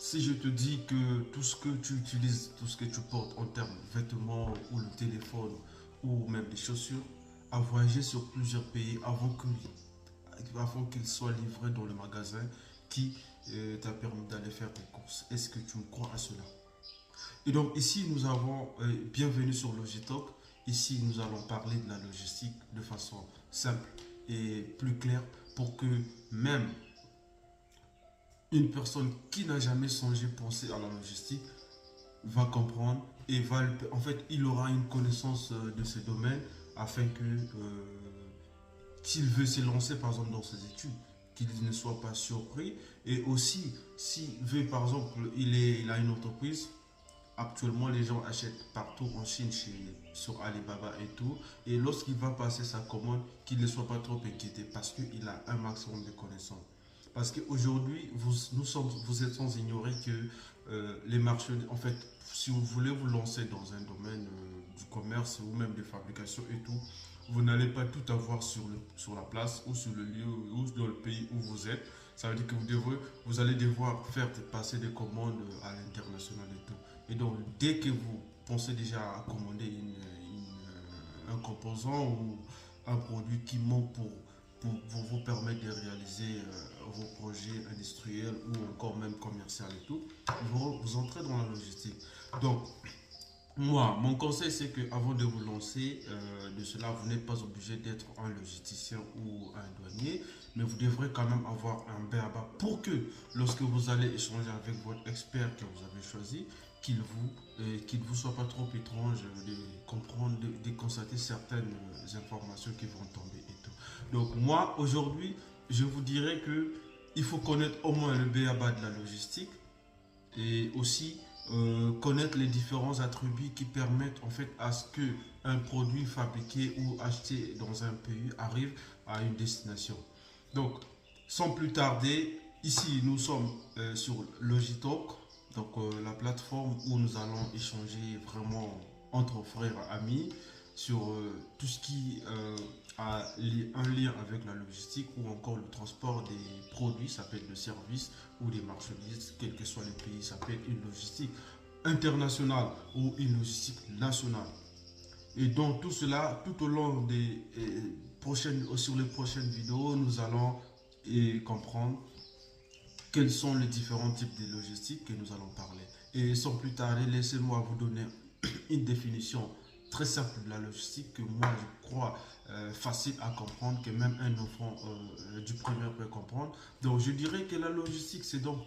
Si je te dis que tout ce que tu utilises, tout ce que tu portes en termes de vêtements ou le téléphone ou même des chaussures, a voyagé sur plusieurs pays avant qu'il soit livré dans le magasin qui t'a permis d'aller faire tes courses. Est-ce que tu me crois à cela? Et donc ici, nous avons, bienvenue sur Logitalk. Ici, nous allons parler de la logistique de façon simple et plus claire pour que même une personne qui n'a jamais songé penser à la logistique va comprendre et en fait, il aura une connaissance de ce domaine afin que s'il veut se lancer par exemple dans ses études, qu'il ne soit pas surpris. Et aussi, s'il veut par exemple, il a une entreprise. Actuellement, les gens achètent partout en Chine, sur Alibaba et tout. Et lorsqu'il va passer sa commande, qu'il ne soit pas trop inquiété parce qu'il a un maximum de connaissances. Parce qu'aujourd'hui, vous êtes sans ignorer que les marchés, en fait, si vous voulez vous lancer dans un domaine du commerce ou même de fabrication et tout, vous n'allez pas tout avoir sur la place ou sur le lieu ou dans le pays où vous êtes. Ça veut dire que vous allez devoir faire passer des commandes à l'international et tout. Et donc, dès que vous pensez déjà à commander un composant ou un produit qui manque pour vous permettre de réaliser vos projets industriels ou encore même commerciaux et tout, vous entrez dans la logistique. Donc, moi, mon conseil, c'est qu'avant de vous lancer de cela, vous n'êtes pas obligé d'être un logisticien ou un douanier, mais vous devrez quand même avoir un BABA pour que lorsque vous allez échanger avec votre expert que vous avez choisi, qu'il vous soit pas trop étrange de comprendre, de constater certaines informations qui vont tomber et tout. Donc moi, aujourd'hui, je vous dirais que il faut connaître au moins le BABA de la logistique et aussi connaître les différents attributs qui permettent en fait à ce que un produit fabriqué ou acheté dans un pays arrive à une destination. Donc, sans plus tarder, ici nous sommes sur Logitalk, donc la plateforme où nous allons échanger vraiment entre frères amis sur tout ce qui a un lien avec la logistique ou encore le transport des produits, ça peut être le service ou des marchandises, quel que soit le pays, ça peut être une logistique internationale ou une logistique nationale. Et donc tout cela, tout au long des sur les prochaines vidéos, nous allons comprendre quels sont les différents types de logistique que nous allons parler. Et sans plus tarder, laissez-moi vous donner une définition très simple de la logistique que moi je crois facile à comprendre, que même un enfant du premier peut comprendre. Donc je dirais que la logistique, c'est donc